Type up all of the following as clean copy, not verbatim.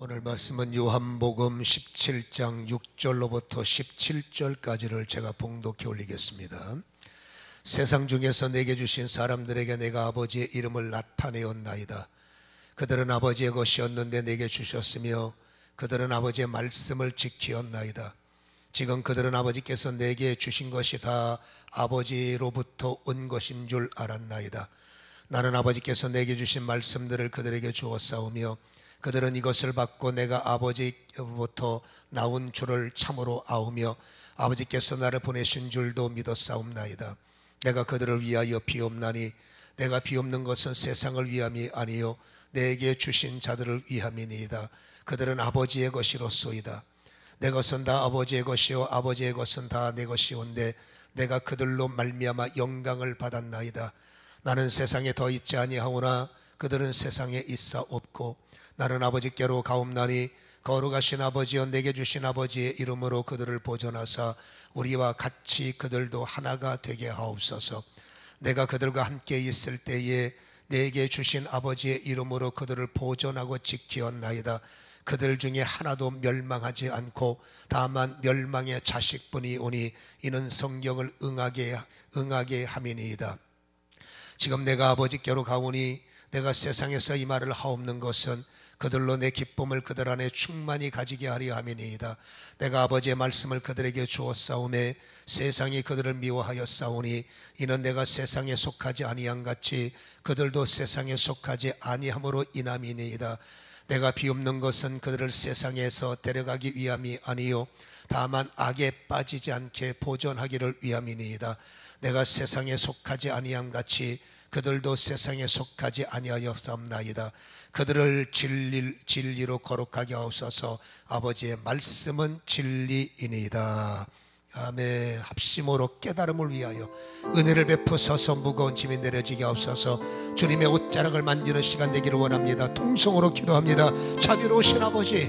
오늘 말씀은 요한복음 17장 6절로부터 17절까지를 제가 봉독해 올리겠습니다. 세상 중에서 내게 주신 사람들에게 내가 아버지의 이름을 나타내었나이다. 그들은 아버지의 것이었는데 내게 주셨으며 그들은 아버지의 말씀을 지키었나이다. 지금 그들은 아버지께서 내게 주신 것이 다 아버지로부터 온 것인 줄 알았나이다. 나는 아버지께서 내게 주신 말씀들을 그들에게 주었사오며 그들은 이것을 받고 내가 아버지로부터 나온 줄을 참으로 아우며 아버지께서 나를 보내신 줄도 믿었사옵나이다. 내가 그들을 위하여 비옵나니 내가 비옵는 것은 세상을 위함이 아니요 내게 주신 자들을 위함이니이다. 그들은 아버지의 것이로소이다. 내 것은 다 아버지의 것이요 아버지의 것은 다 내 것이온데 내가 그들로 말미암아 영광을 받았나이다. 나는 세상에 더 있지 아니하오나 그들은 세상에 있사옵고 나는 아버지께로 가옵나니 거룩하신 아버지여 내게 주신 아버지의 이름으로 그들을 보존하사 우리와 같이 그들도 하나가 되게 하옵소서. 내가 그들과 함께 있을 때에 내게 주신 아버지의 이름으로 그들을 보존하고 지키었나이다. 그들 중에 하나도 멸망하지 않고 다만 멸망의 자식뿐이 오니 이는 성경을 응하게 함이니이다. 지금 내가 아버지께로 가오니 내가 세상에서 이 말을 하옵는 것은 그들로 내 기쁨을 그들 안에 충만히 가지게 하려 함이니이다. 내가 아버지의 말씀을 그들에게 주었사오매 세상이 그들을 미워하였사오니 이는 내가 세상에 속하지 아니한 같이 그들도 세상에 속하지 아니함으로 인함이니이다. 내가 비옵는 것은 그들을 세상에서 데려가기 위함이 아니요 다만 악에 빠지지 않게 보존하기를 위함이니이다. 내가 세상에 속하지 아니한 같이 그들도 세상에 속하지 아니하였사옵나이다. 그들을 진리로 거룩하게 하옵소서. 아버지의 말씀은 진리이니이다. 아멘. 합심으로 깨달음을 위하여 은혜를 베푸소서. 무거운 짐이 내려지게 하옵소서. 주님의 옷자락을 만지는 시간 되기를 원합니다. 통성으로 기도합니다. 자비로우신 아버지,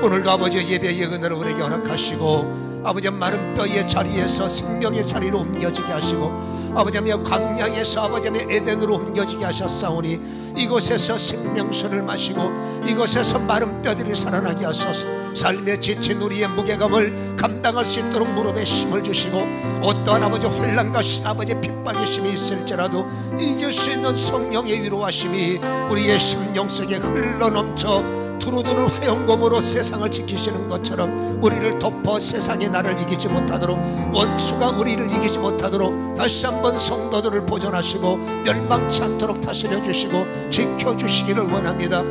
오늘도 아버지의 예배의 은혜를 우리에게 허락하시고 아버지의 마른 뼈의 자리에서 생명의 자리로 옮겨지게 하시고 아버지의 광야에서 아버지의 에덴으로 옮겨지게 하셨사오니 이곳에서 생명수를 마시고 이곳에서 마른 뼈들이 살아나게 하소서. 삶에 지친 우리의 무게감을 감당할 수 있도록 무릎에 힘을 주시고 어떠한 아버지 혼란과 아버지 핍박의 힘이 있을지라도 이길 수 있는 성령의 위로하심이 우리의 심령 속에 흘러넘쳐 두루두루 화영검으로 세상을 지키시는 것처럼 우리를 덮어 세상이 나를 이기지 못하도록 원수가 우리를 이기지 못하도록 다시 한번 성도들을 보존하시고 멸망치 않도록 다스려 주시고 지켜주시기를 원합니다.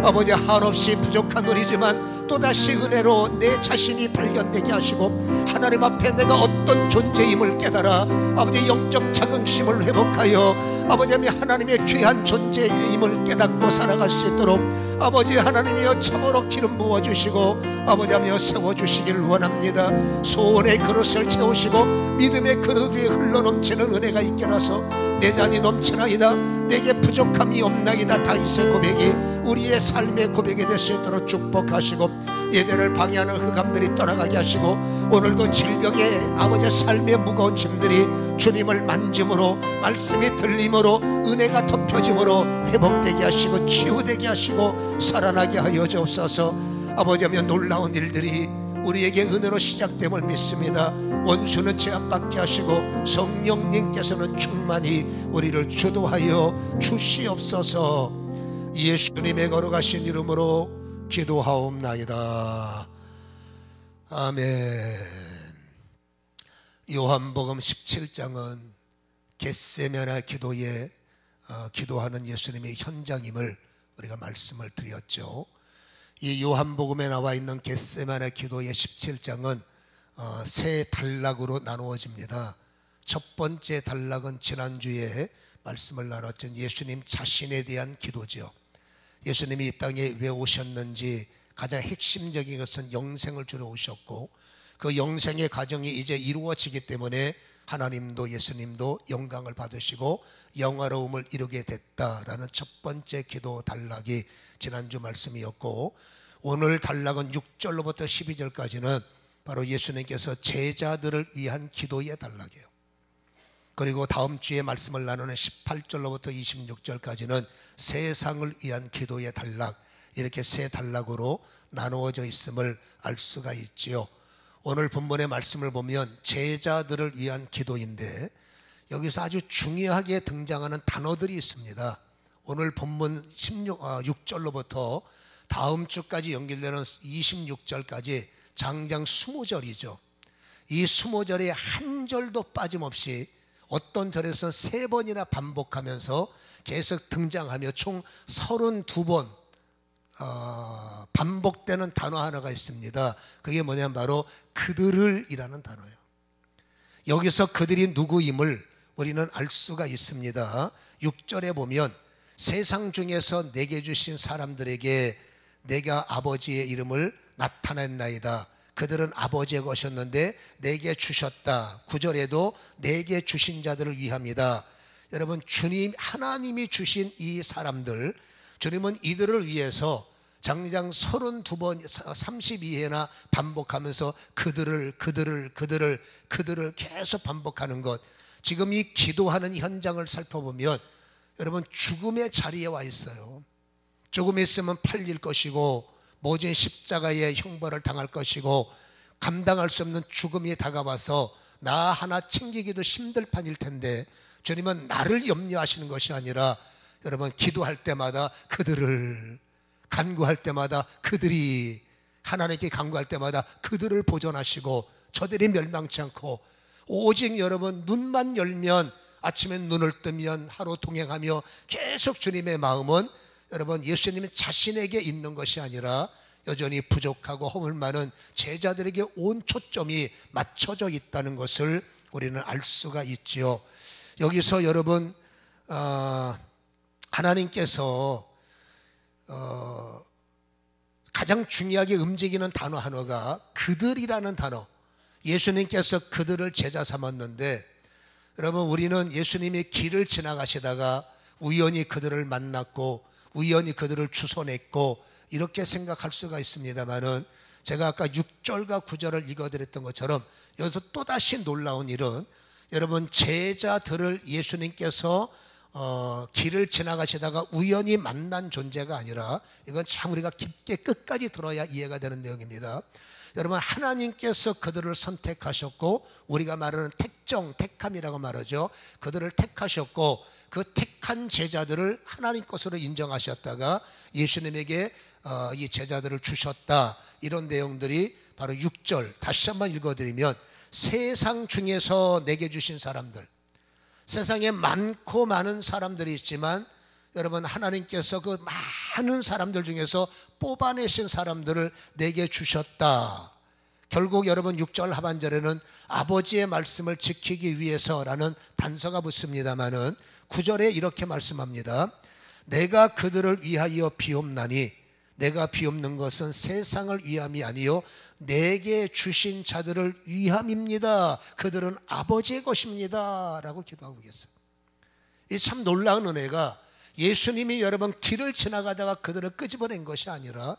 아버지, 한없이 부족한 우리지만 또다시 은혜로 내 자신이 발견되게 하시고 하나님 앞에 내가 어떤 존재임을 깨달아 아버지 영적 자긍심을 회복하여 아버지 하나님의 귀한 존재임을 깨닫고 살아갈 수 있도록 아버지 하나님이여 참으로 기름 부어주시고 아버지 하며 세워주시기를 원합니다. 소원의 그릇을 채우시고 믿음의 그릇 위에 흘러넘치는 은혜가 있게 하소. 내 잔이 넘치나이다. 내게 부족함이 없나이다. 다윗의 고백이 우리의 삶의 고백이 될 수 있도록 축복하시고 예배를 방해하는 흑암들이 떠나가게 하시고 오늘도 질병의 아버지의 삶의 무거운 짐들이 주님을 만짐으로 말씀이 들림으로 은혜가 덮여짐으로 회복되게 하시고 치유되게 하시고 살아나게 하여 주옵소서. 아버지하며 놀라운 일들이 우리에게 은혜로 시작됨을 믿습니다. 원수는 제압받게 하시고 성령님께서는 충만히 우리를 주도하여 주시옵소서. 예수님의 거룩하신 이름으로 기도하옵나이다. 아멘. 요한복음 17장은 겟세마네 기도에 기도하는 예수님의 현장임을 우리가 말씀을 드렸죠. 이 요한복음에 나와 있는 겟세마네 기도의 17장은 세 단락으로 나누어집니다. 첫 번째 단락은 지난주에 말씀을 나눴던 예수님 자신에 대한 기도죠. 예수님이 이 땅에 왜 오셨는지 가장 핵심적인 것은 영생을 주러 오셨고 그 영생의 과정이 이제 이루어지기 때문에 하나님도 예수님도 영광을 받으시고 영화로움을 이루게 됐다라는 첫 번째 기도 단락이 지난주 말씀이었고 오늘 단락은 6절로부터 12절까지는 바로 예수님께서 제자들을 위한 기도의 단락이에요. 그리고 다음 주에 말씀을 나누는 18절로부터 26절까지는 세상을 위한 기도의 단락, 이렇게 세 단락으로 나누어져 있음을 알 수가 있지요. 오늘 본문의 말씀을 보면 제자들을 위한 기도인데 여기서 아주 중요하게 등장하는 단어들이 있습니다. 오늘 본문 6절로부터 다음 주까지 연결되는 26절까지 장장 20절이죠. 이 20절에 한 절도 빠짐없이 어떤 절에서 3번이나 반복하면서 계속 등장하며 총 32번 반복되는 단어 하나가 있습니다. 그게 뭐냐면 바로 그들을 이라는 단어예요. 여기서 그들이 누구임을 우리는 알 수가 있습니다. 6절에 보면 세상 중에서 내게 주신 사람들에게 내가 아버지의 이름을 나타냈나이다. 그들은 아버지의 것이었는데 내게 주셨다. 9절에도 내게 주신 자들을 위함이다. 여러분, 주님 하나님이 주신 이 사람들, 주님은 이들을 위해서 장장 32번 32회나 반복하면서 그들을 계속 반복하는 것. 지금 이 기도하는 현장을 살펴보면 여러분, 죽음의 자리에 와 있어요. 조금 있으면 팔릴 것이고 모진 십자가의 형벌을 당할 것이고 감당할 수 없는 죽음이 다가와서 나 하나 챙기기도 힘들 판일 텐데 주님은 나를 염려하시는 것이 아니라 여러분, 기도할 때마다 그들을, 간구할 때마다 그들이, 하나님께 간구할 때마다 그들을 보존하시고 저들이 멸망치 않고 오직 여러분 눈만 열면 아침에 눈을 뜨면 하루 동행하며 계속 주님의 마음은 여러분 예수님 자신에게 있는 것이 아니라 여전히 부족하고 허물 많은 제자들에게 온 초점이 맞춰져 있다는 것을 우리는 알 수가 있지요. 여기서 여러분 하나님께서 가장 중요하게 움직이는 단어 하나가 그들이라는 단어. 예수님께서 그들을 제자 삼았는데 여러분, 우리는 예수님이 길을 지나가시다가 우연히 그들을 만났고 우연히 그들을 주선했고 이렇게 생각할 수가 있습니다만은, 제가 아까 6절과 9절을 읽어드렸던 것처럼 여기서 또다시 놀라운 일은 여러분, 제자들을 예수님께서 길을 지나가시다가 우연히 만난 존재가 아니라, 이건 참 우리가 깊게 끝까지 들어야 이해가 되는 내용입니다. 여러분, 하나님께서 그들을 선택하셨고, 우리가 말하는 택정, 택함이라고 말하죠. 그들을 택하셨고 그 택한 제자들을 하나님 것으로 인정하셨다가 예수님에게 이 제자들을 주셨다. 이런 내용들이 바로 6절 다시 한번 읽어드리면, 세상 중에서 내게 주신 사람들, 세상에 많고 많은 사람들이 있지만 여러분, 하나님께서 그 많은 사람들 중에서 뽑아내신 사람들을 내게 주셨다. 결국 여러분 6절 하반절에는 아버지의 말씀을 지키기 위해서라는 단서가 붙습니다마는 9절에 이렇게 말씀합니다. 내가 그들을 위하여 비옵나니, 내가 비옵는 것은 세상을 위함이 아니요 내게 주신 자들을 위함입니다. 그들은 아버지의 것입니다. 라고 기도하고 계세요. 이 참 놀라운 은혜가, 예수님이 여러분 길을 지나가다가 그들을 끄집어낸 것이 아니라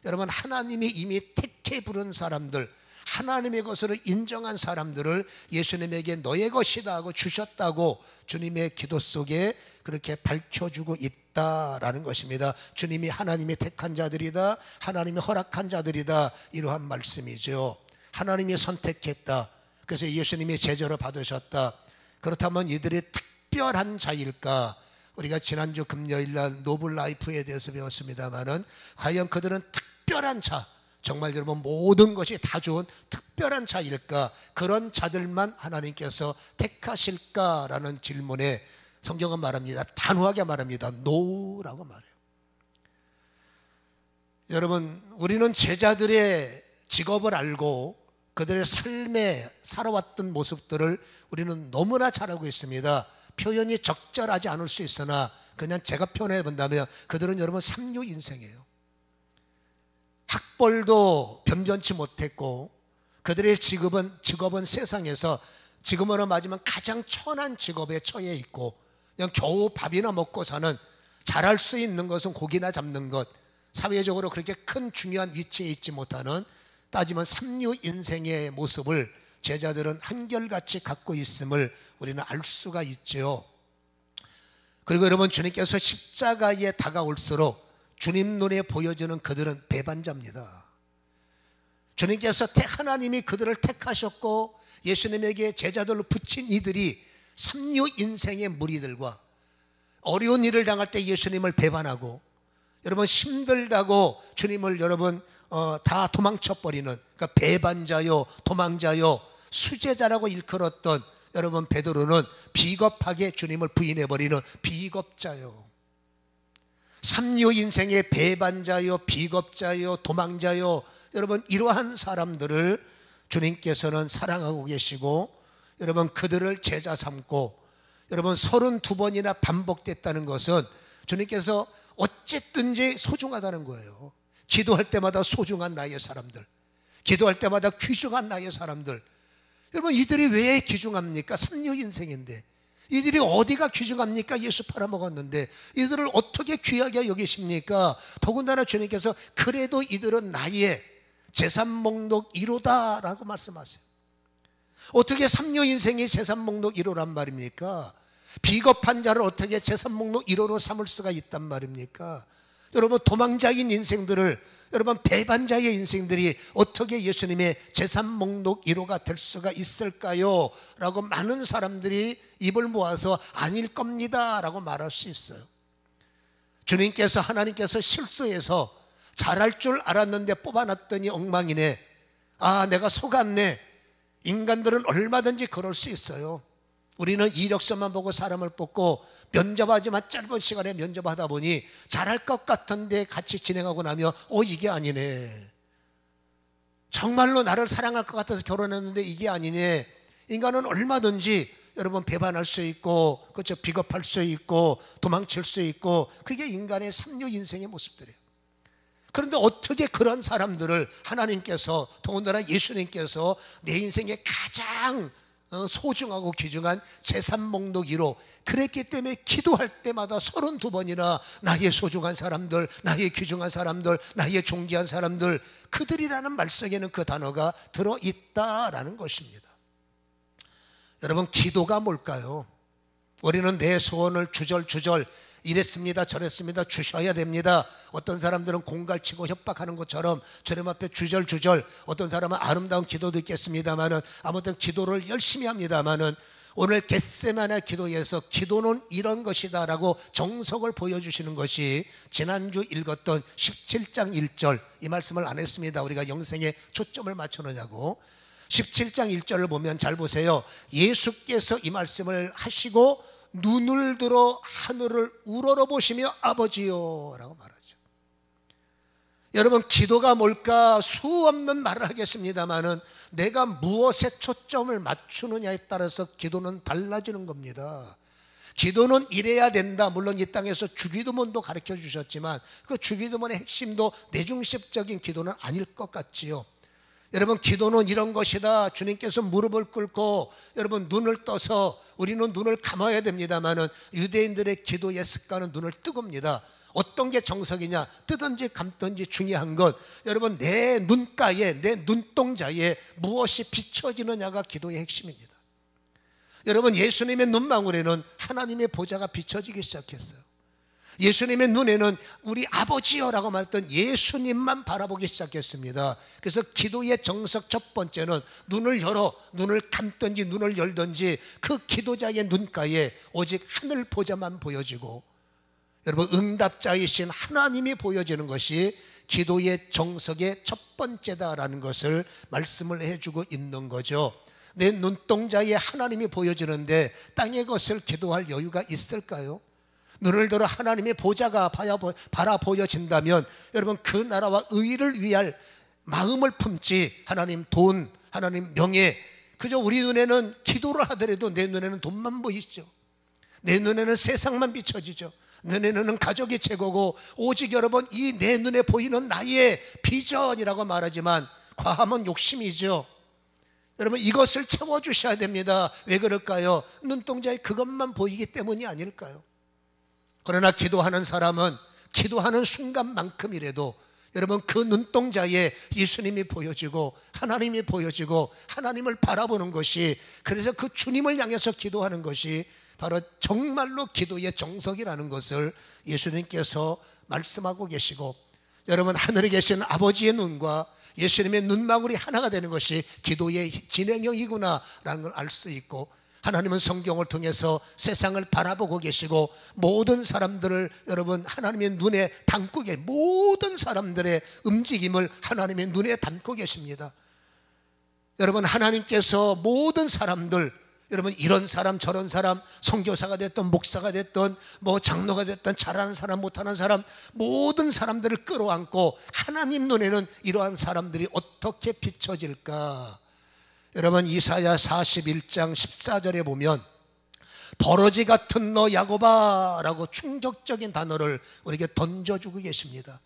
여러분, 하나님이 이미 택해 부른 사람들, 하나님의 것으로 인정한 사람들을 예수님에게 너의 것이다 하고 주셨다고 주님의 기도 속에 그렇게 밝혀주고 있다라는 것입니다. 주님이 하나님이 택한 자들이다, 하나님이 허락한 자들이다, 이러한 말씀이죠. 하나님이 선택했다. 그래서 예수님이 제자로 받으셨다. 그렇다면 이들이 특별한 자일까? 우리가 지난주 금요일날 노블 라이프에 대해서 배웠습니다마는, 과연 그들은 특별한 자, 정말 여러분 모든 것이 다 좋은 특별한 자일까? 그런 자들만 하나님께서 택하실까라는 질문에 성경은 말합니다. 단호하게 말합니다. 노라고 말해요. 여러분, 우리는 제자들의 직업을 알고 그들의 삶에 살아왔던 모습들을 우리는 너무나 잘 알고 있습니다. 표현이 적절하지 않을 수 있으나 그냥 제가 표현해 본다면 그들은 여러분 삼류 인생이에요. 학벌도 변변치 못했고 그들의 직업은 세상에서 지금으로 맞으면 가장 천한 직업에 처해 있고, 그냥 겨우 밥이나 먹고 사는, 잘할 수 있는 것은 고기나 잡는 것, 사회적으로 그렇게 큰 중요한 위치에 있지 못하는, 따지면 삼류 인생의 모습을 제자들은 한결같이 갖고 있음을 우리는 알 수가 있죠. 그리고 여러분, 주님께서 십자가에 다가올수록 주님 눈에 보여지는 그들은 배반자입니다. 주님께서 하나님이 그들을 택하셨고 예수님에게 제자들로 붙인 이들이 삼류 인생의 무리들과 어려운 일을 당할 때 예수님을 배반하고 여러분 힘들다고 주님을 여러분 다 도망쳐버리는, 그러니까 배반자요 도망자요 수제자라고 일컬었던 여러분 베드로는 비겁하게 주님을 부인해버리는 비겁자요. 삼류 인생의 배반자요 비겁자요 도망자요, 여러분 이러한 사람들을 주님께서는 사랑하고 계시고 여러분 그들을 제자 삼고 여러분 32번이나 반복됐다는 것은 주님께서 어쨌든지 소중하다는 거예요. 기도할 때마다 소중한 나의 사람들, 기도할 때마다 귀중한 나의 사람들. 여러분 이들이 왜 귀중합니까? 삼류 인생인데 이들이 어디가 귀중합니까? 예수 팔아먹었는데 이들을 어떻게 귀하게 여기십니까? 더군다나 주님께서 그래도 이들은 나의 재산 목록 1호다 라고 말씀하세요. 어떻게 삼류 인생이 재산 목록 1호란 말입니까? 비겁한 자를 어떻게 재산 목록 1호로 삼을 수가 있단 말입니까? 여러분 도망자인 인생들을, 여러분 배반자의 인생들이 어떻게 예수님의 재산 목록 1호가 될 수가 있을까요? 라고 많은 사람들이 입을 모아서 아닐 겁니다 라고 말할 수 있어요. 주님께서, 하나님께서 실수해서 잘할 줄 알았는데 뽑아놨더니 엉망이네, 아 내가 속았네. 인간들은 얼마든지 그럴 수 있어요. 우리는 이력서만 보고 사람을 뽑고 면접하지만 짧은 시간에 면접하다 보니 잘할 것 같은데 같이 진행하고 나면 이게 아니네, 정말로 나를 사랑할 것 같아서 결혼했는데 이게 아니네. 인간은 얼마든지 여러분 배반할 수 있고, 그렇죠, 비겁할 수 있고 도망칠 수 있고, 그게 인간의 삼류 인생의 모습들이에요. 그런데 어떻게 그런 사람들을 하나님께서, 더군다나 예수님께서 내 인생에 가장 소중하고 귀중한 재산 목록 1호, 그랬기 때문에 기도할 때마다 32번이나 나의 소중한 사람들, 나의 귀중한 사람들, 나의 존귀한 사람들, 그들이라는 말 속에는 그 단어가 들어있다라는 것입니다. 여러분 기도가 뭘까요? 우리는 내 소원을 주절주절 이랬습니다 저랬습니다 주셔야 됩니다. 어떤 사람들은 공갈치고 협박하는 것처럼 주님 앞에 주절주절, 어떤 사람은 아름다운 기도도 있겠습니다만은 아무튼 기도를 열심히 합니다만은 오늘 겟세마네 기도에서 기도는 이런 것이다 라고 정석을 보여주시는 것이 지난주 읽었던 17장 1절, 이 말씀을 안 했습니다. 우리가 영생에 초점을 맞추느냐고. 17장 1절을 보면 잘 보세요. 예수께서 이 말씀을 하시고 눈을 들어 하늘을 우러러보시며 아버지요 라고 말하죠. 여러분 기도가 뭘까 수 없는 말을 하겠습니다마는 내가 무엇에 초점을 맞추느냐에 따라서 기도는 달라지는 겁니다. 기도는 이래야 된다. 물론 이 땅에서 주기도문도 가르쳐 주셨지만 그 주기도문의 핵심도 내중심적인 기도는 아닐 것 같지요. 여러분 기도는 이런 것이다. 주님께서 무릎을 꿇고 여러분 눈을 떠서, 우리는 눈을 감아야 됩니다마는 유대인들의 기도의 습관은 눈을 뜨겁니다. 어떤 게 정석이냐, 뜨든지 감든지 중요한 건 여러분 내 눈가에, 내 눈동자에 무엇이 비춰지느냐가 기도의 핵심입니다. 여러분 예수님의 눈망울에는 하나님의 보좌가 비춰지기 시작했어요. 예수님의 눈에는 우리 아버지여라고 말했던 예수님만 바라보기 시작했습니다. 그래서 기도의 정석 첫 번째는 눈을 열어, 눈을 감든지 눈을 열든지 그 기도자의 눈가에 오직 하늘 보좌만 보여지고 여러분 응답자이신 하나님이 보여지는 것이 기도의 정석의 첫 번째다라는 것을 말씀을 해주고 있는 거죠. 내 눈동자에 하나님이 보여지는데 땅의 것을 기도할 여유가 있을까요? 눈을 들어 하나님의 보좌가 바라 보여진다면 여러분 그 나라와 의를 위할 마음을 품지, 하나님 돈, 하나님 명예, 그저 우리 눈에는 기도를 하더라도 내 눈에는 돈만 보이죠. 내 눈에는 세상만 비춰지죠. 내 눈에는 가족이 최고고 오직 여러분 이 내 눈에 보이는 나의 비전이라고 말하지만 과하면 욕심이죠. 여러분 이것을 채워주셔야 됩니다. 왜 그럴까요? 눈동자에 그것만 보이기 때문이 아닐까요? 그러나 기도하는 사람은 기도하는 순간만큼이라도 여러분 그 눈동자에 예수님이 보여지고 하나님이 보여지고 하나님을 바라보는 것이, 그래서 그 주님을 향해서 기도하는 것이 바로 정말로 기도의 정석이라는 것을 예수님께서 말씀하고 계시고, 여러분 하늘에 계신 아버지의 눈과 예수님의 눈망울이 하나가 되는 것이 기도의 진행형이구나라는 걸 알 수 있고, 하나님은 성경을 통해서 세상을 바라보고 계시고 모든 사람들을 여러분 하나님의 눈에 담고 모든 사람들의 움직임을 하나님의 눈에 담고 계십니다. 여러분 하나님께서 모든 사람들, 여러분 이런 사람 저런 사람, 선교사가 됐든 목사가 됐든 뭐 장로가 됐든 잘하는 사람 못하는 사람, 모든 사람들을 끌어안고 하나님 눈에는 이러한 사람들이 어떻게 비춰질까? 여러분 이사야 41장 14절에 보면 버러지 같은 너 야곱아 라고 충격적인 단어를 우리에게 던져주고 계십니다.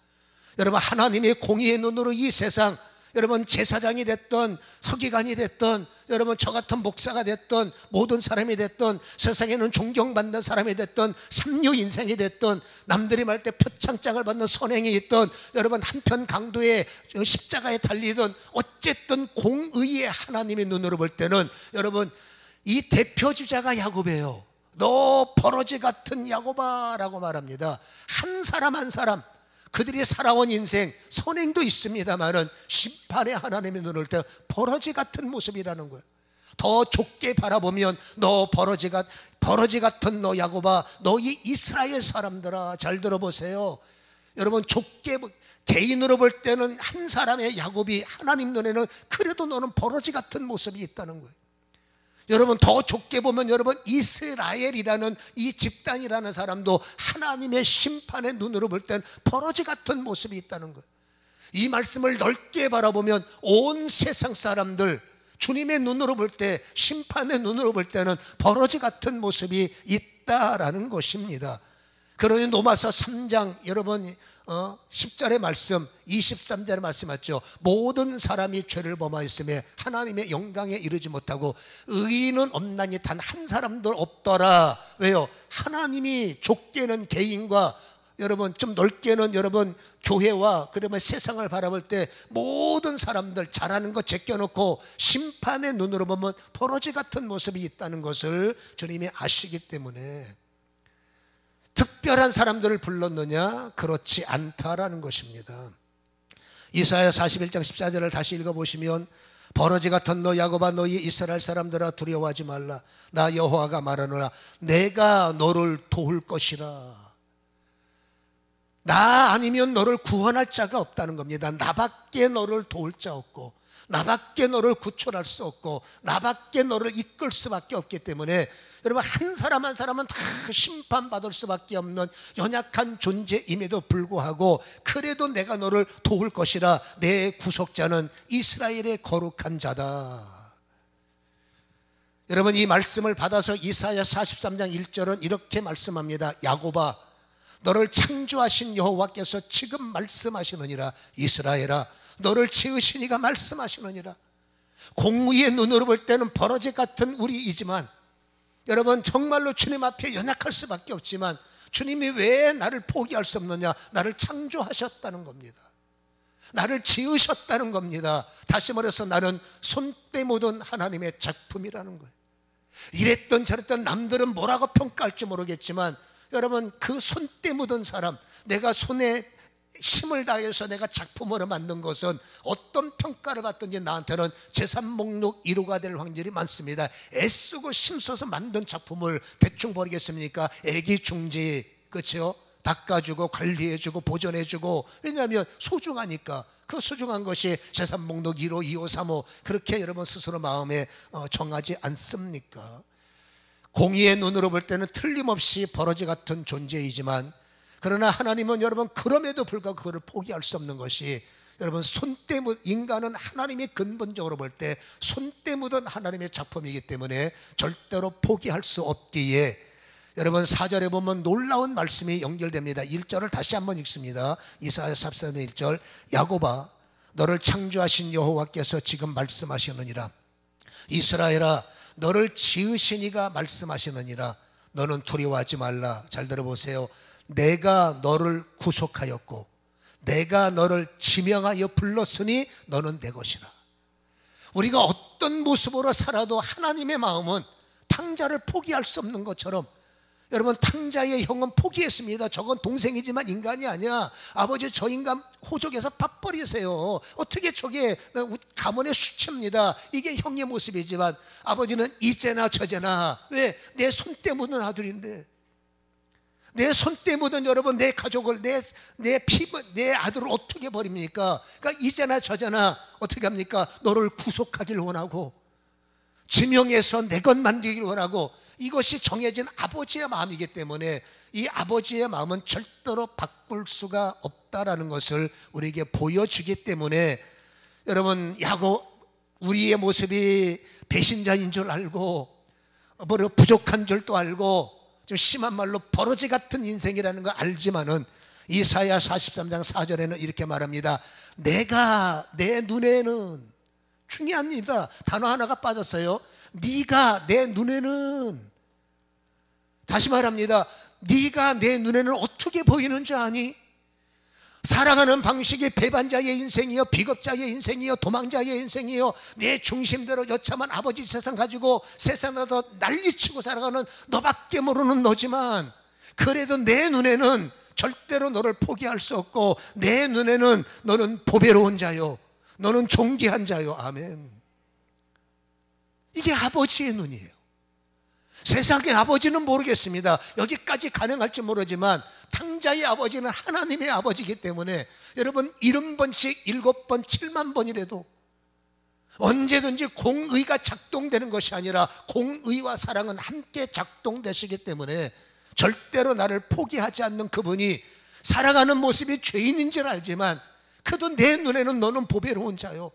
여러분 하나님의 공의의 눈으로 이 세상, 여러분 제사장이 됐든 서기관이 됐든 여러분 저 같은 목사가 됐든 모든 사람이 됐든 세상에는 존경받는 사람이 됐든 삼류 인생이 됐든 남들이 말할 때 표창장을 받는 선행이 있든 여러분 한편 강도의 십자가에 달리든 어쨌든 공의의 하나님의 눈으로 볼 때는 여러분 이 대표주자가 야곱이에요. 너 버러지 같은 야곱아 라고 말합니다. 한 사람 한 사람 그들이 살아온 인생 선행도 있습니다만은 심판의 하나님의 눈을 때 버러지 같은 모습이라는 거예요. 더 좁게 바라보면 너 버러지 같은 너 야곱아, 너희 이스라엘 사람들아, 잘 들어보세요. 여러분 좁게 개인으로 볼 때는 한 사람의 야곱이 하나님 눈에는 그래도 너는 버러지 같은 모습이 있다는 거예요. 여러분 더 좁게 보면 여러분 이스라엘이라는 이 집단이라는 사람도 하나님의 심판의 눈으로 볼 땐 버러지 같은 모습이 있다는 거예요. 이 말씀을 넓게 바라보면 온 세상 사람들 주님의 눈으로 볼 때, 심판의 눈으로 볼 때는 버러지 같은 모습이 있다라는 것입니다. 그러니 로마서 3장 여러분 10절의 말씀 23절의 말씀 맞죠? 모든 사람이 죄를 범하였음에 하나님의 영광에 이르지 못하고 의인은 없나니 단 한 사람도 없더라. 왜요? 하나님이 좁게는 개인과 여러분 좀 넓게는 여러분 교회와 그러면 세상을 바라볼 때 모든 사람들 잘하는 거 제껴놓고 심판의 눈으로 보면 버러지 같은 모습이 있다는 것을 주님이 아시기 때문에 특별한 사람들을 불렀느냐? 그렇지 않다라는 것입니다. 이사야 41장 14절을 다시 읽어보시면 버러지 같은 너 야곱아 너희 이스라엘 사람들아 두려워하지 말라. 나 여호와가 말하노라. 내가 너를 도울 것이라. 나 아니면 너를 구원할 자가 없다는 겁니다. 나밖에 너를 도울 자 없고 나밖에 너를 구출할 수 없고 나밖에 너를 이끌 수밖에 없기 때문에 여러분 한 사람 한 사람은 다 심판받을 수밖에 없는 연약한 존재임에도 불구하고 그래도 내가 너를 도울 것이라. 내 구속자는 이스라엘의 거룩한 자다. 여러분 이 말씀을 받아서 이사야 43장 1절은 이렇게 말씀합니다. 야곱아 너를 창조하신 여호와께서 지금 말씀하시느니라. 이스라엘아 너를 지으신 이가 말씀하시느니라. 공의의 눈으로 볼 때는 버러지 같은 우리이지만 여러분 정말로 주님 앞에 연약할 수밖에 없지만 주님이 왜 나를 포기할 수 없느냐? 나를 창조하셨다는 겁니다. 나를 지으셨다는 겁니다. 다시 말해서 나는 손때 묻은 하나님의 작품이라는 거예요. 이랬던 저랬던 남들은 뭐라고 평가할지 모르겠지만 여러분 그 손때 묻은 사람, 내가 손에 힘을 다해서 내가 작품으로 만든 것은 어떤 평가를 받든지 나한테는 재산 목록 1호가 될 확률이 많습니다. 애쓰고 힘써서 만든 작품을 대충 버리겠습니까? 애기중지, 그렇죠? 닦아주고 관리해주고 보존해주고, 왜냐하면 소중하니까. 그 소중한 것이 재산 목록 1호, 2호, 3호 그렇게 여러분 스스로 마음에 정하지 않습니까? 공의의 눈으로 볼 때는 틀림없이 버러지 같은 존재이지만 그러나 하나님은 여러분 그럼에도 불구하고 그거를 포기할 수 없는 것이 여러분 손때 묻은 인간은 하나님이 근본적으로 볼 때 손때 묻은 하나님의 작품이기 때문에 절대로 포기할 수 없기에 여러분 4절에 보면 놀라운 말씀이 연결됩니다. 1절을 다시 한번 읽습니다. 이사야 43장 1절 야곱아 너를 창조하신 여호와께서 지금 말씀하시느니라. 이스라엘아 너를 지으신 이가 말씀하시느니라. 너는 두려워하지 말라. 잘 들어보세요. 내가 너를 구속하였고 내가 너를 지명하여 불렀으니 너는 내 것이라. 우리가 어떤 모습으로 살아도 하나님의 마음은 탕자를 포기할 수 없는 것처럼 여러분 탕자의 형은 포기했습니다. 저건 동생이지만 인간이 아니야. 아버지 저 인간 호적에서 밥 버리세요. 어떻게 저게 가문의 수치입니다. 이게 형의 모습이지만 아버지는 이제나 저제나, 왜? 내 손때 묻은 아들인데, 내 손때 묻은 여러분 내 가족을, 내 피부, 내 아들을 어떻게 버립니까? 그러니까 이제나 저제나 어떻게 합니까? 너를 구속하길 원하고 지명해서 내 것 만들기를 원하고, 이것이 정해진 아버지의 마음이기 때문에 이 아버지의 마음은 절대로 바꿀 수가 없다라는 것을 우리에게 보여주기 때문에, 여러분 야곱, 우리의 모습이 배신자인 줄 알고 부족한 줄도 알고 좀 심한 말로 버러지 같은 인생이라는 거 알지만은 이사야 43장 4절에는 이렇게 말합니다. 내가 내 눈에는, 중요한 일이다. 단어 하나가 빠졌어요. 네가 내 눈에는, 다시 말합니다. 네가 내 눈에는 어떻게 보이는 줄 아니? 살아가는 방식이 배반자의 인생이요, 비겁자의 인생이요, 도망자의 인생이요, 내 중심대로 여차만 아버지 세상 가지고 세상에서 난리치고 살아가는 너밖에 모르는 너지만, 그래도 내 눈에는 절대로 너를 포기할 수 없고, 내 눈에는 너는 보배로운 자요, 너는 존귀한 자요. 아멘. 이게 아버지의 눈이에요. 세상의 아버지는 모르겠습니다. 여기까지 가능할지 모르지만 탕자의 아버지는 하나님의 아버지이기 때문에, 여러분 70번씩 7번 7만 번이라도 언제든지 공의가 작동되는 것이 아니라 공의와 사랑은 함께 작동되시기 때문에 절대로 나를 포기하지 않는 그분이, 살아가는 모습이 죄인인 줄 알지만 그래도 내 눈에는 너는 보배로운 자요,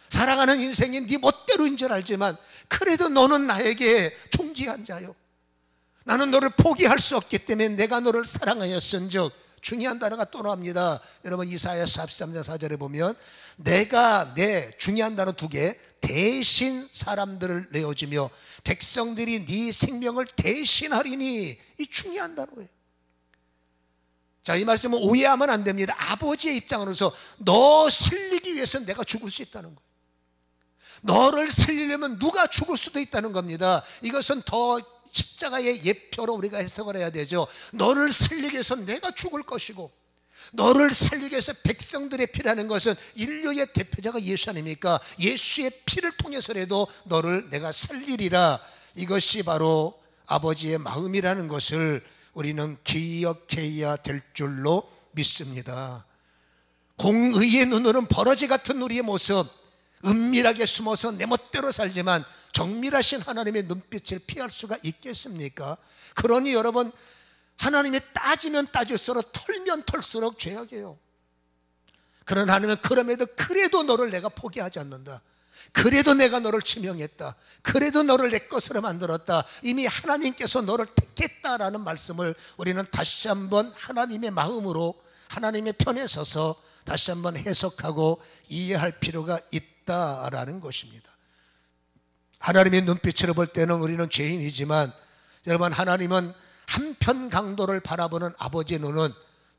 살아가는 인생이 네 멋대로인 줄 알지만 그래도 너는 나에게 존귀한 자요, 나는 너를 포기할 수 없기 때문에 내가 너를 사랑하였은즉, 중요한 단어가 또 나옵니다. 여러분 이사야 43장 4절에 보면 내가, 내 중요한 단어 2개, 대신 사람들을 내어주며 백성들이 네 생명을 대신하리니, 이 중요한 단어예요. 자, 이 말씀은 오해하면 안 됩니다. 아버지의 입장으로서 너 살리기 위해서 내가 죽을 수 있다는 거예요. 너를 살리려면 누가 죽을 수도 있다는 겁니다. 이것은 더 십자가의 예표로 우리가 해석을 해야 되죠. 너를 살리기 위해서 내가 죽을 것이고, 너를 살리기 위해서 백성들의 피라는 것은 인류의 대표자가 예수 아닙니까? 예수의 피를 통해서라도 너를 내가 살리리라. 이것이 바로 아버지의 마음이라는 것을 우리는 기억해야 될 줄로 믿습니다. 공의의 눈으로는 버러지 같은 우리의 모습, 은밀하게 숨어서 내 멋대로 살지만 정밀하신 하나님의 눈빛을 피할 수가 있겠습니까? 그러니 여러분, 하나님이 따지면 따질수록, 털면 털수록 죄악이에요. 그러나 하나님은 그럼에도 그래도 너를 내가 포기하지 않는다, 그래도 내가 너를 지명했다, 그래도 너를 내 것으로 만들었다, 이미 하나님께서 너를 택했다라는 말씀을 우리는 다시 한번 하나님의 마음으로, 하나님의 편에 서서 다시 한번 해석하고 이해할 필요가 있다라는 것입니다. 하나님의 눈빛으로 볼 때는 우리는 죄인이지만, 여러분 하나님은 한편 강도를 바라보는 아버지의 눈은,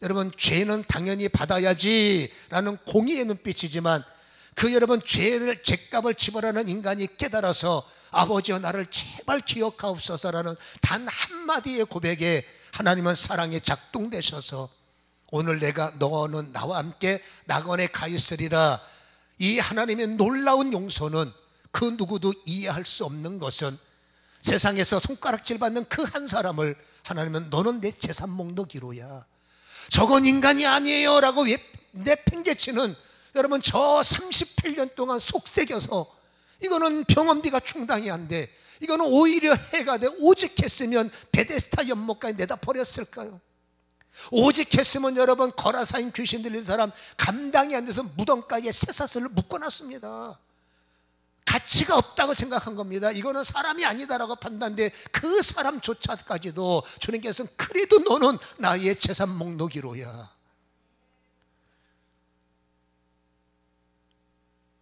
여러분 죄는 당연히 받아야지 라는 공의의 눈빛이지만, 그 여러분 죄값을 지불하는 인간이 깨달아서 아버지여 나를 제발 기억하옵소서라는 단 한마디의 고백에 하나님은 사랑에 작동되셔서 오늘 내가, 너는 나와 함께 낙원에 가 있으리라, 이 하나님의 놀라운 용서는 그 누구도 이해할 수 없는 것은, 세상에서 손가락질 받는 그 한 사람을 하나님은 너는 내 재산 목록이로야, 저건 인간이 아니에요 라고 내팽개치는, 여러분 저 38년 동안 속삭여서, 이거는 병원비가 충당이 안 돼, 이거는 오히려 해가 돼, 오직했으면 베데스다 연못가에 내다 버렸을까요? 오직했으면 여러분 거라사인 귀신 들린 사람 감당이 안 돼서 무덤가에 쇠사슬을 묶어놨습니다. 가치가 없다고 생각한 겁니다. 이거는 사람이 아니다라고 판단돼 그 사람조차까지도 주님께서는 그래도 너는 나의 재산 목록이로야.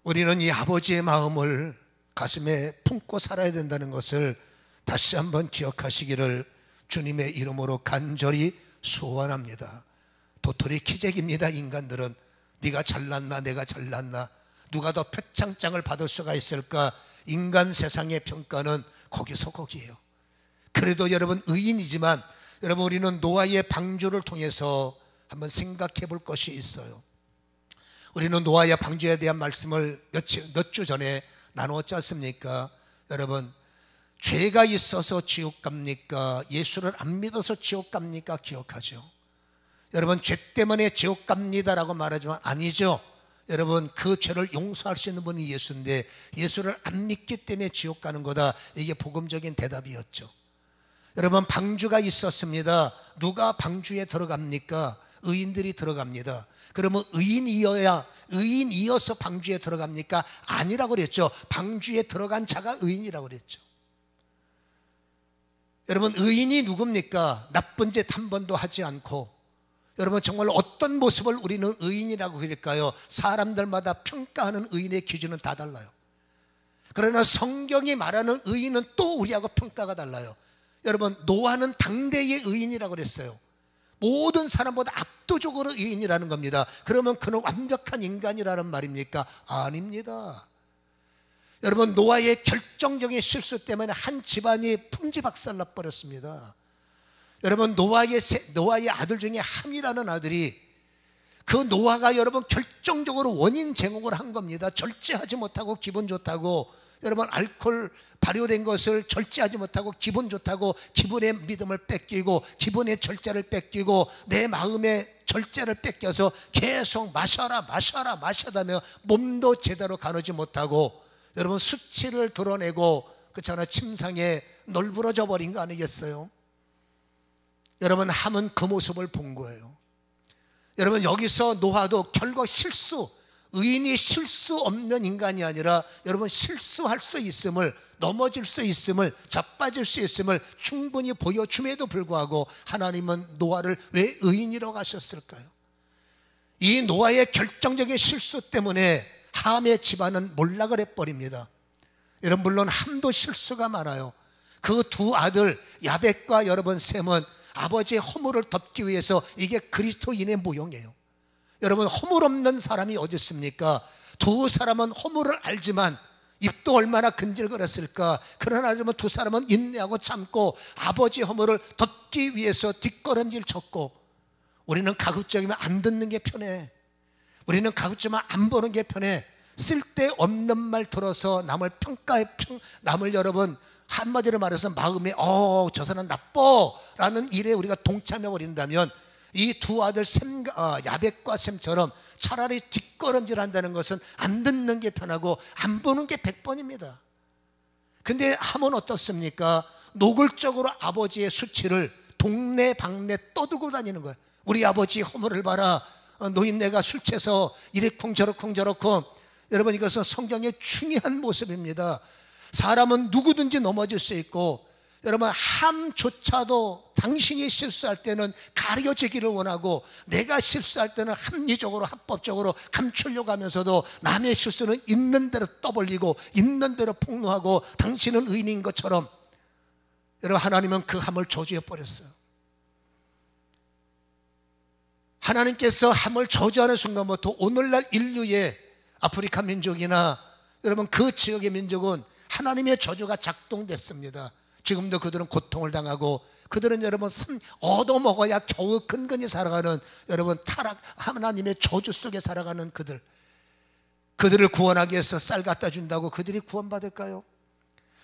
우리는 이 아버지의 마음을 가슴에 품고 살아야 된다는 것을 다시 한번 기억하시기를 주님의 이름으로 간절히 소원합니다. 도토리 키재기입니다. 인간들은 네가 잘났나 내가 잘났나, 누가 더 표창장을 받을 수가 있을까, 인간 세상의 평가는 거기서 거기에요. 그래도 여러분 의인이지만 여러분 우리는 노아의 방주를 통해서 한번 생각해 볼 것이 있어요. 우리는 노아의 방주에 대한 말씀을 몇 주 전에 나누었지 않습니까? 여러분, 죄가 있어서 지옥 갑니까? 예수를 안 믿어서 지옥 갑니까? 기억하죠. 여러분, 죄 때문에 지옥 갑니다라고 말하지만 아니죠. 여러분, 그 죄를 용서할 수 있는 분이 예수인데 예수를 안 믿기 때문에 지옥 가는 거다. 이게 복음적인 대답이었죠. 여러분, 방주가 있었습니다. 누가 방주에 들어갑니까? 의인들이 들어갑니다. 그러면 의인이어서 방주에 들어갑니까? 아니라고 그랬죠. 방주에 들어간 자가 의인이라고 그랬죠. 여러분, 의인이 누굽니까? 나쁜 짓 한 번도 하지 않고, 여러분 정말 어떤 모습을 우리는 의인이라고 그럴까요? 사람들마다 평가하는 의인의 기준은 다 달라요. 그러나 성경이 말하는 의인은 또 우리하고 평가가 달라요. 여러분, 노아는 당대의 의인이라고 그랬어요. 모든 사람보다 압도적으로 의인이라는 겁니다. 그러면 그는 완벽한 인간이라는 말입니까? 아닙니다. 여러분, 노아의 결정적인 실수 때문에 한 집안이 풍지박살 나버렸습니다. 여러분, 노아의 아들 중에 함이라는 아들이, 그 노아가 여러분 결정적으로 원인 제공을 한 겁니다. 절제하지 못하고 기분 좋다고, 여러분 알코올 발효된 것을 절제하지 못하고 기분 좋다고 기분의 믿음을 뺏기고 기분의 절제를 뺏기고 내 마음의 절제를 뺏겨서 계속 마셔다며 몸도 제대로 가누지 못하고 여러분 수치를 드러내고 그렇잖아요. 침상에 널브러져 버린 거 아니겠어요? 여러분, 함은 그 모습을 본 거예요. 여러분, 여기서 노아도 결국 의인이 실수 없는 인간이 아니라 여러분 실수할 수 있음을, 넘어질 수 있음을, 자빠질 수 있음을 충분히 보여줌에도 불구하고 하나님은 노아를 왜 의인이라고 하셨을까요? 이 노아의 결정적인 실수 때문에 함의 집안은 몰락을 해버립니다. 여러분, 물론 함도 실수가 많아요. 그 두 아들 야벳과 여러분 셈은 아버지의 허물을 덮기 위해서, 이게 그리스도인의 모형이에요. 여러분, 허물 없는 사람이 어디 있습니까? 두 사람은 허물을 알지만 입도 얼마나 근질거렸을까. 그러나 여러분, 두 사람은 인내하고 참고 아버지의 허물을 덮기 위해서 뒷걸음질 쳤고, 우리는 가급적이면 안 듣는 게 편해. 우리는 가급적이면 안 보는 게 편해. 쓸데없는 말 들어서 남을 여러분 한마디로 말해서 마음에 저 사람 나빠라는 일에 우리가 동참해 버린다면, 이 두 아들 야벳과 셈처럼 차라리 뒷걸음질 한다는 것은 안 듣는 게 편하고 안 보는 게 100번입니다. 근데 함은 어떻습니까? 노골적으로 아버지의 수치를 동네 방네 떠들고 다니는 거예요. 우리 아버지 허물을 봐라. 노인네가 술 취해서 이래쿵 저래쿵 여러분, 이것은 성경의 중요한 모습입니다. 사람은 누구든지 넘어질 수 있고, 여러분 함조차도 당신이 실수할 때는 가려지기를 원하고, 내가 실수할 때는 합리적으로 합법적으로 감추려고 하면서도 남의 실수는 있는 대로 떠벌리고 있는 대로 폭로하고 당신은 의인인 것처럼, 여러분 하나님은 그 함을 저주해 버렸어요. 하나님께서 함을 저주하는 순간부터 오늘날 인류의 아프리카 민족이나 여러분 그 지역의 민족은 하나님의 저주가 작동됐습니다. 지금도 그들은 고통을 당하고, 그들은 여러분 얻어먹어야 겨우 근근히 살아가는, 여러분 타락 하나님의 저주 속에 살아가는 그들을 구원하기 위해서 쌀 갖다 준다고 그들이 구원받을까요?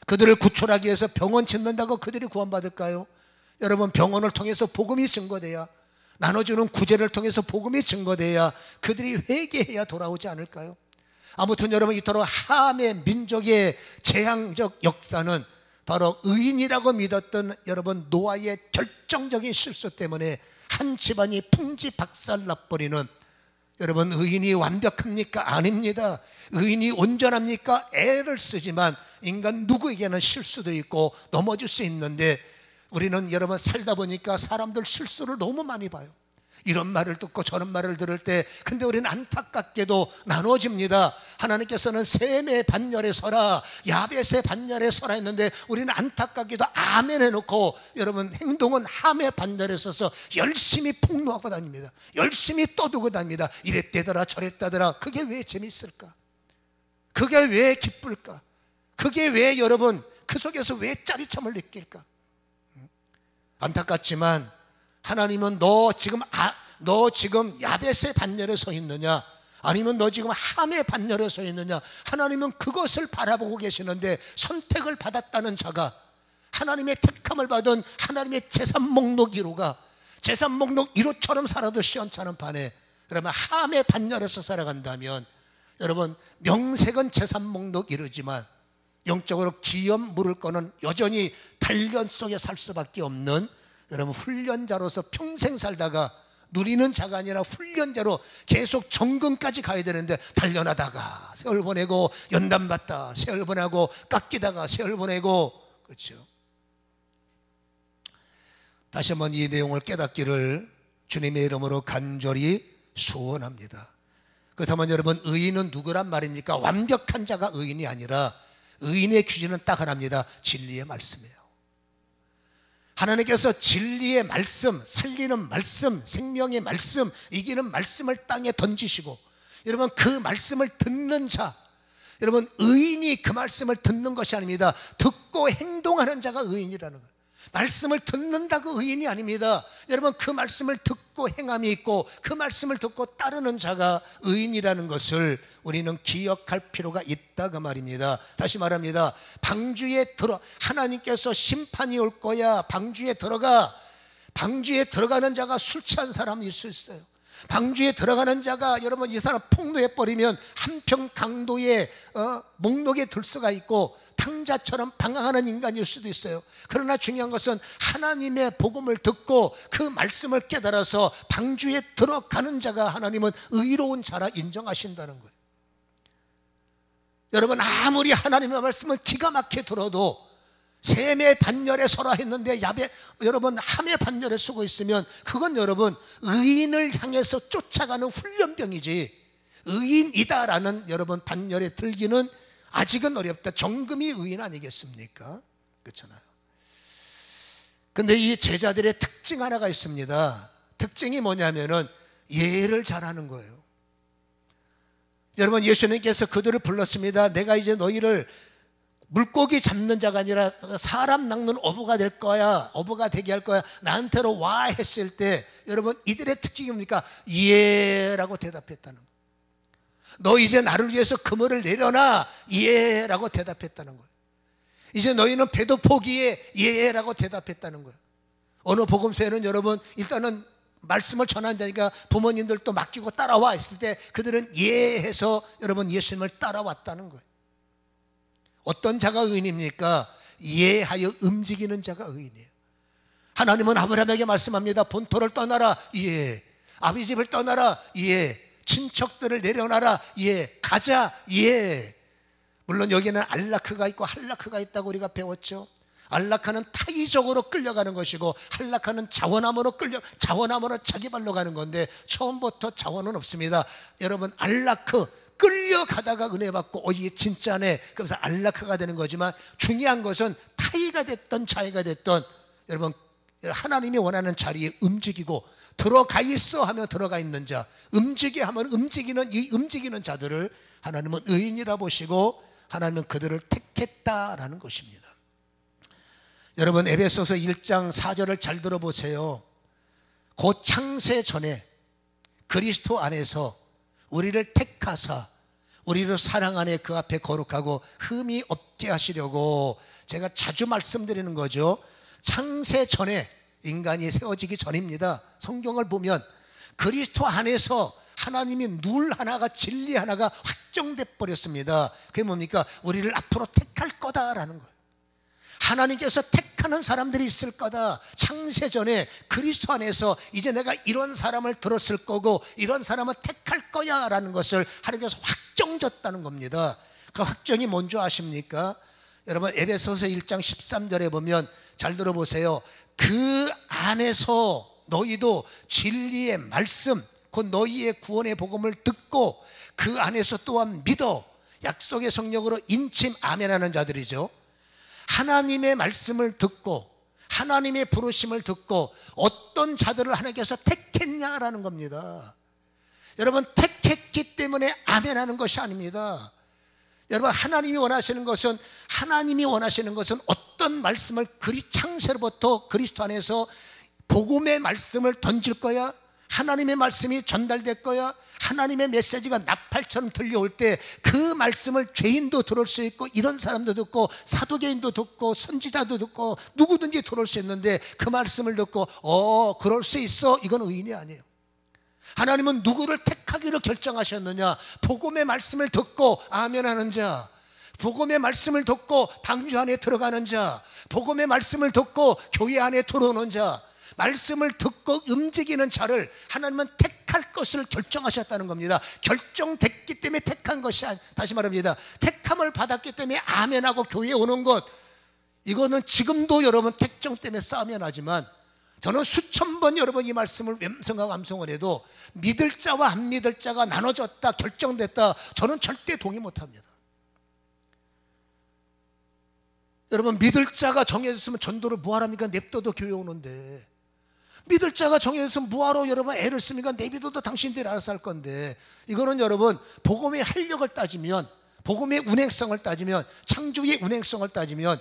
그들을 구출하기 위해서 병원 짓는다고 그들이 구원받을까요? 여러분, 병원을 통해서 복음이 증거돼야, 나눠주는 구제를 통해서 복음이 증거돼야 그들이 회개해야 돌아오지 않을까요? 아무튼 여러분, 이토록 함의 민족의 재앙적 역사는 바로 의인이라고 믿었던 여러분 노아의 결정적인 실수 때문에 한 집안이 풍지박살 나버리는, 여러분 의인이 완벽합니까? 아닙니다. 의인이 온전합니까? 애를 쓰지만 인간 누구에게는 실수도 있고 넘어질 수 있는데, 우리는 여러분 살다 보니까 사람들 실수를 너무 많이 봐요. 이런 말을 듣고 저런 말을 들을 때, 근데 우리는 안타깝게도 나눠집니다. 하나님께서는 셈의 반열에 서라, 야벳의 반열에 서라 했는데 우리는 안타깝게도 아멘 해놓고 여러분 행동은 함의 반열에 서서 열심히 폭로하고 다닙니다. 열심히 떠들고 다닙니다. 이랬대더라 저랬다더라. 그게 왜 재밌을까? 그게 왜 기쁠까? 그게 왜 여러분 그 속에서 왜 짜릿함을 느낄까? 안타깝지만 하나님은 너 지금 야벳의 반열에 서 있느냐, 아니면 너 지금 함의 반열에 서 있느냐, 하나님은 그것을 바라보고 계시는데, 선택을 받았다는 자가, 하나님의 택함을 받은 하나님의 재산 목록 1호가 재산 목록 1호처럼 살아도 시원찮은 판에, 그러면 함의 반열에서 살아간다면, 여러분 명색은 재산 목록 1호지만 영적으로 기업 물을 거는 여전히 단련 속에 살 수밖에 없는, 여러분 훈련자로서 평생 살다가 누리는 자가 아니라 훈련자로 계속 정금까지 가야 되는데, 단련하다가 세월 보내고 연단 받다 세월 보내고 깎이다가 세월 보내고, 그렇죠? 다시 한번 이 내용을 깨닫기를 주님의 이름으로 간절히 소원합니다. 그렇다면 여러분, 의인은 누구란 말입니까? 완벽한 자가 의인이 아니라, 의인의 기준은 딱 하나입니다. 진리의 말씀이에요. 하나님께서 진리의 말씀, 살리는 말씀, 생명의 말씀, 이기는 말씀을 땅에 던지시고, 여러분 그 말씀을 듣는 자, 여러분 의인이 그 말씀을 듣는 것이 아닙니다. 듣고 행동하는 자가 의인이라는 거예요. 말씀을 듣는다고 의인이 아닙니다. 여러분 그 말씀을 듣고 행함이 있고, 그 말씀을 듣고 따르는 자가 의인이라는 것을 우리는 기억할 필요가 있다, 그 말입니다. 다시 말합니다. 방주에 하나님께서 심판이 올 거야, 방주에 들어가는 자가 술 취한 사람일 수 있어요. 방주에 들어가는 자가, 여러분 이 사람 폭로해버리면 한평 강도의 목록에 들 수가 있고, 탕자처럼 방황하는 인간일 수도 있어요. 그러나 중요한 것은 하나님의 복음을 듣고 그 말씀을 깨달아서 방주에 들어가는 자가 하나님은 의로운 자라 인정하신다는 거예요. 여러분 아무리 하나님의 말씀을 기가 막히게 들어도, 셈의 반열에 서라 했는데 여러분 함의 반열에 서고 있으면, 그건 여러분 의인을 향해서 쫓아가는 훈련병이지, 의인이다라는 여러분 반열에 들기는 아직은 어렵다. 정금이 의인 아니겠습니까? 그렇잖아요. 근데 이 제자들의 특징 하나가 있습니다. 특징이 뭐냐면은 예를 잘하는 거예요. 여러분 예수님께서 그들을 불렀습니다. 내가 이제 너희를 물고기 잡는 자가 아니라 사람 낚는 어부가 될 거야, 어부가 되게 할 거야, 나한테로 와 했을 때, 여러분 이들의 특징이 뭡니까? 예라고 대답했다는 거예요. 너 이제 나를 위해서 그물을 내려놔, 예라고 대답했다는 거예요. 이제 너희는 배도 포기해, 예라고 대답했다는 거예요. 어느 복음서에는 여러분 일단은 말씀을 전한 자니까 부모님들도 맡기고 따라와 했을 때 그들은 예해서 여러분 예수님을 따라왔다는 거예요. 어떤 자가 의인입니까? 예하여 움직이는 자가 의인이에요. 하나님은 아브라함에게 말씀합니다. 본토를 떠나라, 예. 아비 집을 떠나라, 예. 친척들을 내려놔라, 예. 가자, 예. 물론 여기는 알라크가 있고 할라크가 있다고 우리가 배웠죠. 알라카는 타이적으로 끌려가는 것이고, 할라카는 자원함으로 자기 발로 가는 건데, 처음부터 자원은 없습니다. 여러분 알라크 끌려가다가 은혜 받고 이게 진짜네, 그래서 알라크가 되는 거지만, 중요한 것은 타이가 됐던 자이가 됐던 여러분 하나님이 원하는 자리에 움직이고, 들어가 있어 하면 들어가 있는 자, 움직여 하면 움직이는 이 움직이는 자들을 하나님은 의인이라 보시고 하나님은 그들을 택했다라는 것입니다. 여러분 에베소서 1장 4절을 잘 들어보세요. 곧 창세 전에 그리스도 안에서 우리를 택하사 우리를 사랑 안에 그 앞에 거룩하고 흠이 없게 하시려고, 제가 자주 말씀드리는 거죠. 창세 전에, 인간이 세워지기 전입니다. 성경을 보면 그리스도 안에서 하나님이 룰 하나가, 진리 하나가 확정돼 버렸습니다. 그게 뭡니까? 우리를 앞으로 택할 거다라는 거예요. 하나님께서 택하는 사람들이 있을 거다. 창세전에 그리스도 안에서 이제 내가 이런 사람을 들었을 거고 이런 사람을 택할 거야 라는 것을 하나님께서 확정졌다는 겁니다. 그 확정이 뭔지 아십니까? 여러분 에베소서 1장 13절에 보면 잘 들어보세요. 그 안에서 너희도 진리의 말씀, 곧 너희의 구원의 복음을 듣고 그 안에서 또한 믿어, 약속의 성령으로 인침 아멘하는 자들이죠. 하나님의 말씀을 듣고 하나님의 부르심을 듣고 어떤 자들을 하나님께서 택했냐라는 겁니다. 여러분 택했기 때문에 아멘하는 것이 아닙니다. 여러분 하나님이 원하시는 것은 어떤 말씀을 창세로부터 그리스도 안에서 복음의 말씀을 던질 거야? 하나님의 말씀이 전달될 거야? 하나님의 메시지가 나팔처럼 들려올 때 그 말씀을 죄인도 들을 수 있고 이런 사람도 듣고 사두개인도 듣고 선지자도 듣고 누구든지 들을 수 있는데 그 말씀을 듣고 그럴 수 있어, 이건 의인이 아니에요. 하나님은 누구를 택하기로 결정하셨느냐? 복음의 말씀을 듣고 아멘하는 자, 복음의 말씀을 듣고 방주 안에 들어가는 자, 복음의 말씀을 듣고 교회 안에 들어오는 자, 말씀을 듣고 움직이는 자를 하나님은 택할 것을 결정하셨다는 겁니다. 결정됐기 때문에 택한 것이 다시 말합니다, 택함을 받았기 때문에 아멘하고 교회에 오는 것, 이거는 지금도 여러분 택정 때문에 싸움이 나지만 저는 수천 번 여러분 이 말씀을 앰성하고 암송을 해도 믿을 자와 안 믿을 자가 나눠졌다, 결정됐다, 저는 절대 동의 못합니다. 여러분, 믿을 자가 정해졌으면 전도를 뭐하랍니까? 냅둬도 교회 오는데, 믿을 자가 정해졌으면 뭐하러 여러분 애를 씁니까? 내비둬도 당신들이 알아서 할 건데, 이거는 여러분 복음의 활력을 따지면, 복음의 운행성을 따지면, 창조의 운행성을 따지면,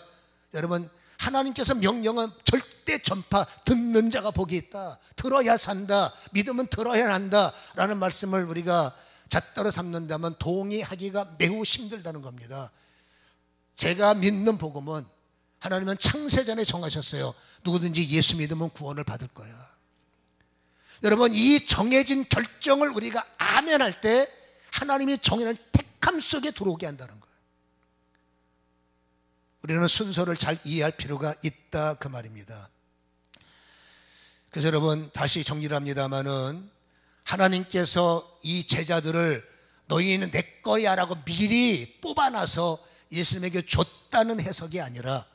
여러분 하나님께서 명령은 절대 전파, 듣는 자가 복이 있다, 들어야 산다, 믿음은 들어야 한다 라는 말씀을 우리가 잣대로 삼는다면 동의하기가 매우 힘들다는 겁니다. 제가 믿는 복음은 하나님은 창세전에 정하셨어요. 누구든지 예수 믿으면 구원을 받을 거야. 여러분, 이 정해진 결정을 우리가 아멘할 때 하나님이 정해놓은 택함 속에 들어오게 한다는 거예요. 우리는 순서를 잘 이해할 필요가 있다, 그 말입니다. 그래서 여러분 다시 정리를 합니다마는, 하나님께서 이 제자들을 너희는 내 거야 라고 미리 뽑아놔서 예수님에게 줬다는 해석이 아니라,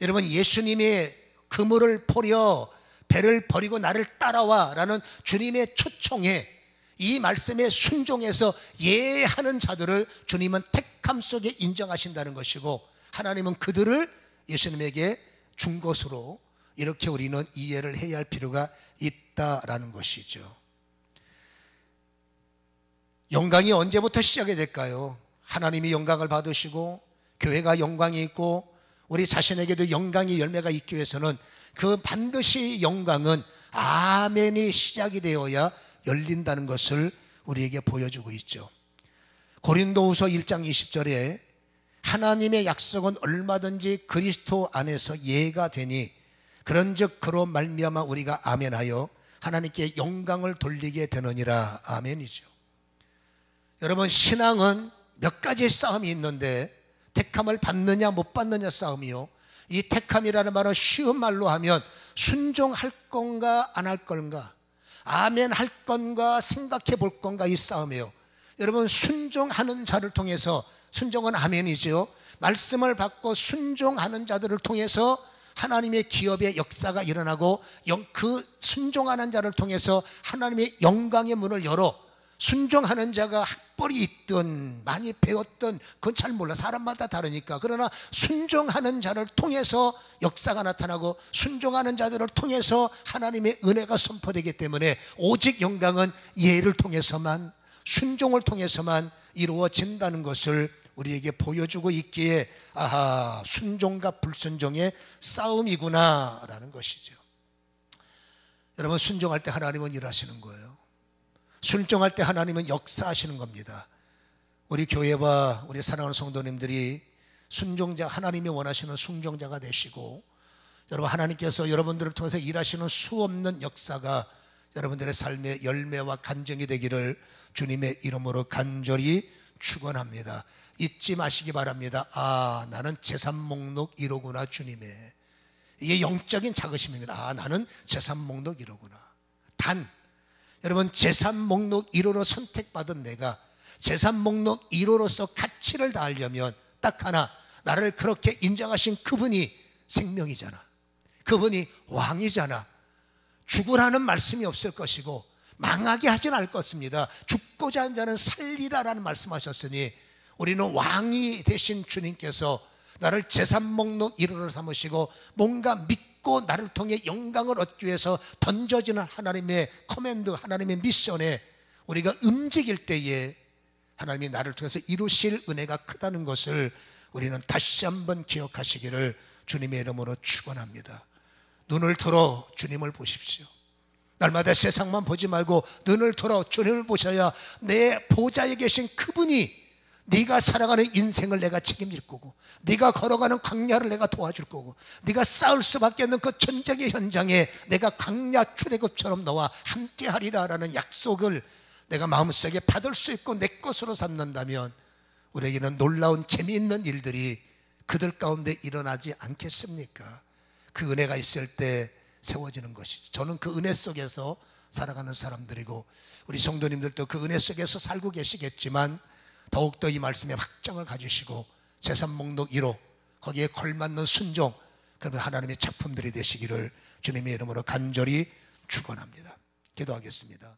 여러분 예수님의 그물을 포려 배를 버리고 나를 따라와 라는 주님의 초청에, 이 말씀에 순종해서 예하는 자들을 주님은 택함 속에 인정하신다는 것이고, 하나님은 그들을 예수님에게 준 것으로 이렇게 우리는 이해를 해야 할 필요가 있다라는 것이죠. 영광이 언제부터 시작이 될까요? 하나님이 영광을 받으시고 교회가 영광이 있고 우리 자신에게도 영광의 열매가 있기 위해서는 그 반드시 영광은 아멘이 시작이 되어야 열린다는 것을 우리에게 보여주고 있죠. 고린도후서 1장 20절에 하나님의 약속은 얼마든지 그리스도 안에서 예가 되니 그런즉 그로 말미암아 우리가 아멘하여 하나님께 영광을 돌리게 되느니라. 아멘이죠. 여러분, 신앙은 몇 가지의 싸움이 있는데 택함을 받느냐 못 받느냐 싸움이요, 이 택함이라는 말은 쉬운 말로 하면 순종할 건가 안 할 건가, 아멘 할 건가 생각해 볼 건가, 이 싸움이에요. 여러분, 순종하는 자를 통해서, 순종은 아멘이죠, 말씀을 받고 순종하는 자들을 통해서 하나님의 기업의 역사가 일어나고, 그 순종하는 자를 통해서 하나님의 영광의 문을 열어 순종하는 자가 학벌이 있든 많이 배웠든 그건 잘 몰라, 사람마다 다르니까. 그러나 순종하는 자를 통해서 역사가 나타나고 순종하는 자들을 통해서 하나님의 은혜가 선포되기 때문에 오직 영광은 예를 통해서만, 순종을 통해서만 이루어진다는 것을 우리에게 보여주고 있기에, 아하, 순종과 불순종의 싸움이구나 라는 것이죠. 여러분, 순종할 때 하나님은 일하시는 거예요. 순종할 때 하나님은 역사하시는 겁니다. 우리 교회와 우리 사랑하는 성도님들이 순종자, 하나님이 원하시는 순종자가 되시고, 여러분 하나님께서 여러분들을 통해서 일하시는 수없는 역사가 여러분들의 삶의 열매와 간증이 되기를 주님의 이름으로 간절히 축원합니다. 잊지 마시기 바랍니다. 아, 나는 재산 목록 1호구나 주님의. 이게 영적인 자긍심입니다. 아, 나는 재산 목록 1호구나. 단, 여러분, 재산 목록 1호로 선택받은 내가 재산 목록 1호로서 가치를 다하려면 딱 하나, 나를 그렇게 인정하신 그분이 생명이잖아, 그분이 왕이잖아. 죽으라는 말씀이 없을 것이고 망하게 하진 않을 것입니다. 죽고자 하는 자는 살리라라는 말씀하셨으니, 우리는 왕이 되신 주님께서 나를 재산 목록 1호로 삼으시고 뭔가 믿고 나를 통해 영광을 얻기 위해서 던져지는 하나님의 커맨드, 하나님의 미션에 우리가 움직일 때에 하나님이 나를 통해서 이루실 은혜가 크다는 것을 우리는 다시 한번 기억하시기를 주님의 이름으로 축원합니다. 눈을 들어 주님을 보십시오. 날마다 세상만 보지 말고 눈을 들어 주님을 보셔야 내 보좌에 계신 그분이 네가 살아가는 인생을 내가 책임질 거고, 네가 걸어가는 광야를 내가 도와줄 거고, 네가 싸울 수밖에 없는 그 전쟁의 현장에 내가 광야 출애굽처럼 너와 함께하리라 라는 약속을 내가 마음속에 받을 수 있고 내 것으로 삼는다면 우리에게는 놀라운 재미있는 일들이 그들 가운데 일어나지 않겠습니까? 그 은혜가 있을 때 세워지는 것이죠. 저는 그 은혜 속에서 살아가는 사람들이고, 우리 성도님들도 그 은혜 속에서 살고 계시겠지만 더욱더 이 말씀에 확정을 가지시고 재산 목록 1호 거기에 걸맞는 순종, 그러면 하나님의 작품들이 되시기를 주님의 이름으로 간절히 축원합니다. 기도하겠습니다.